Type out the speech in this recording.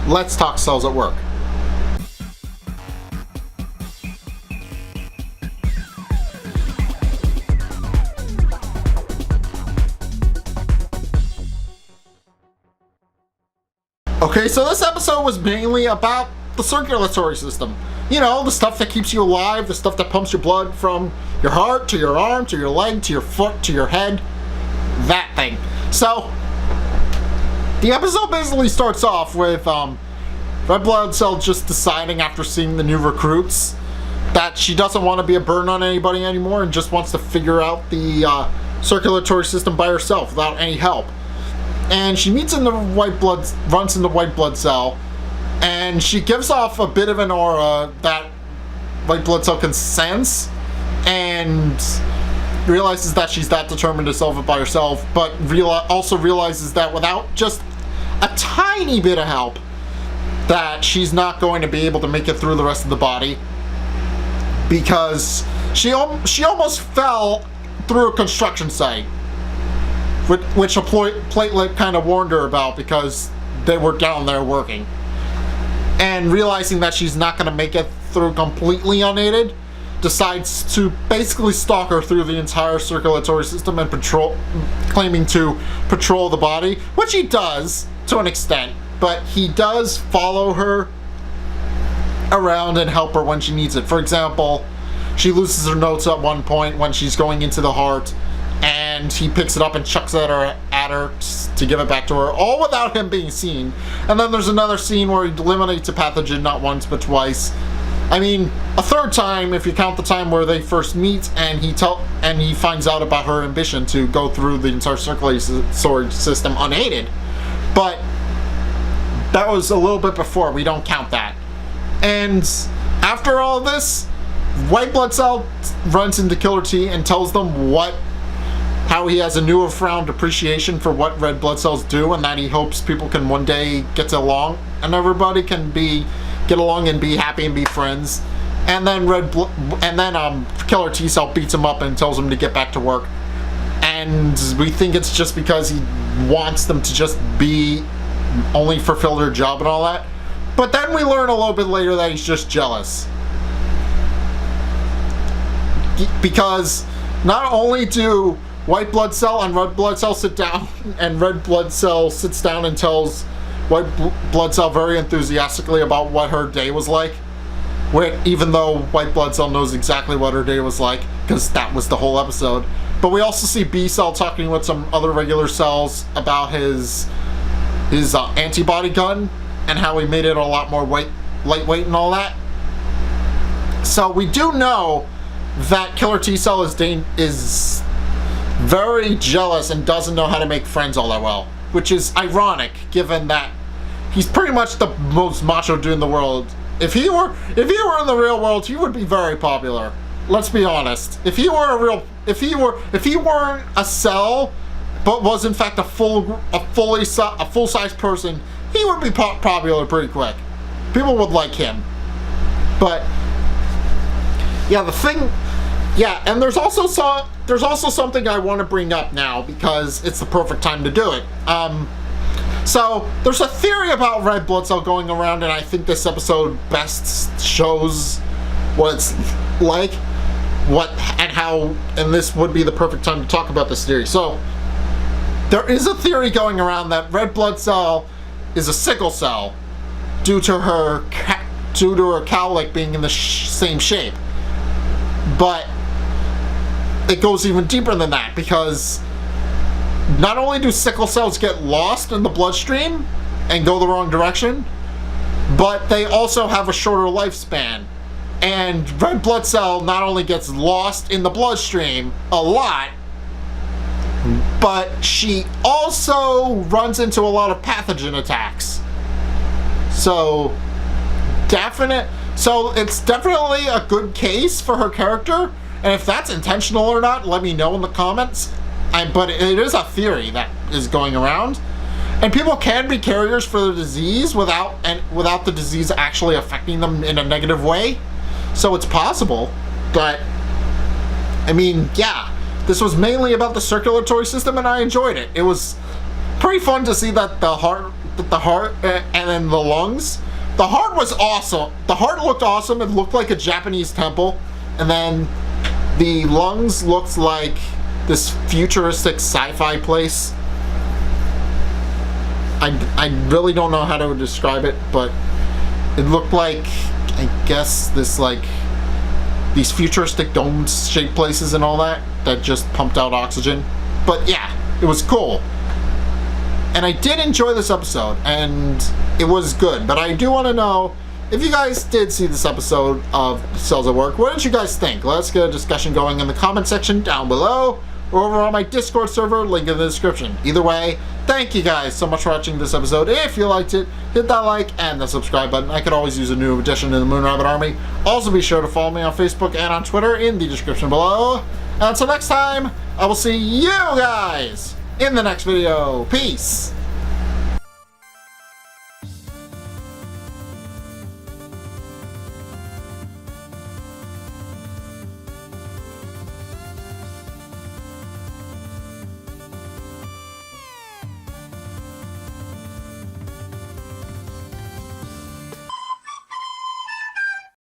let's talk cells at work. Okay, so this episode was mainly about the circulatory system. You know, the stuff that keeps you alive, the stuff that pumps your blood from your heart to your arm to your leg to your foot to your head. That thing. So, the episode basically starts off with Red Blood Cell just deciding after seeing the new recruits that she doesn't want to be a burden on anybody anymore and just wants to figure out the circulatory system by herself without any help. And she runs into White Blood Cell, and she gives off a bit of an aura that White Blood Cell can sense, and realizes that she's that determined to solve it by herself, but also realizes that without just a tiny bit of help, that she's not going to be able to make it through the rest of the body, because she almost fell through a construction site, which a platelet kind of warned her about because they were down there working. And realizing that she's not going to make it through completely unaided, decides to basically stalk her through the entire circulatory system and claiming to patrol the body, which he does to an extent, but he does follow her around and help her when she needs it. For example, she loses her notes at one point when she's going into the heart, and he picks it up and chucks it at her to give it back to her, all without him being seen. And then there's another scene where he eliminates a pathogen not once but twice. I mean, a third time if you count the time where they first meet and he finds out about her ambition to go through the entire circulatory system unaided. But that was a little bit before, we don't count that. And after all this, White Blood Cell runs into Killer T and tells them how he has a newfound appreciation for what red blood cells do, and that he hopes people can one day get along and everybody can get along and be happy and be friends. And then Killer T Cell beats him up and tells him to get back to work. And we think it's just because he wants them to just only fulfill their job and all that. But then we learn a little bit later that he's just jealous. Because not only do White Blood Cell and Red Blood Cell sit down, and Red Blood Cell sits down and tells White Blood Cell very enthusiastically about what her day was like, even though White Blood Cell knows exactly what her day was like, because that was the whole episode. But we also see B Cell talking with some other regular cells about his antibody gun, and how he made it a lot more lightweight and all that. So we do know that Killer T Cell is very jealous and doesn't know how to make friends all that well, which is ironic given that he's pretty much the most macho dude in the world. If he were in the real world, he would be very popular. Let's be honest. If he weren't a cell, but was in fact a full-size person, he would be popular pretty quick. People would like him. But yeah, and there's also something I want to bring up now because it's the perfect time to do it. So there's a theory about Red Blood Cell going around, and I think this episode best shows what it's like, and this would be the perfect time to talk about this theory. So there is a theory going around that Red Blood Cell is a sickle cell due to her cowlick being in the same shape. But it goes even deeper than that, because not only do sickle cells get lost in the bloodstream and go the wrong direction, but they also have a shorter lifespan. And Red Blood Cell not only gets lost in the bloodstream a lot, but she also runs into a lot of pathogen attacks. So it's definitely a good case for her character, and if that's intentional or not, let me know in the comments. But it is a theory that is going around, and people can be carriers for the disease without the disease actually affecting them in a negative way. So it's possible, but I mean, yeah, this was mainly about the circulatory system, and I enjoyed it. It was pretty fun to see that the heart the heart and then the lungs. The heart was awesome. The heart looked awesome. It looked like a Japanese temple. And then the lungs looked like this futuristic sci-fi place. I really don't know how to describe it, but it looked like, I guess, this like these futuristic dome-shaped places and all that just pumped out oxygen. But yeah, it was cool. And I did enjoy this episode, and it was good. But I do want to know, if you guys did see this episode of Cells at Work, what did you guys think? Let's get a discussion going in the comment section down below, or over on my Discord server, link in the description. Either way, thank you guys so much for watching this episode. If you liked it, hit that like and the subscribe button. I could always use a new addition to the Moon Rabbit Army. Also be sure to follow me on Facebook and on Twitter in the description below. And until next time, I will see you guys in the next video. Peace!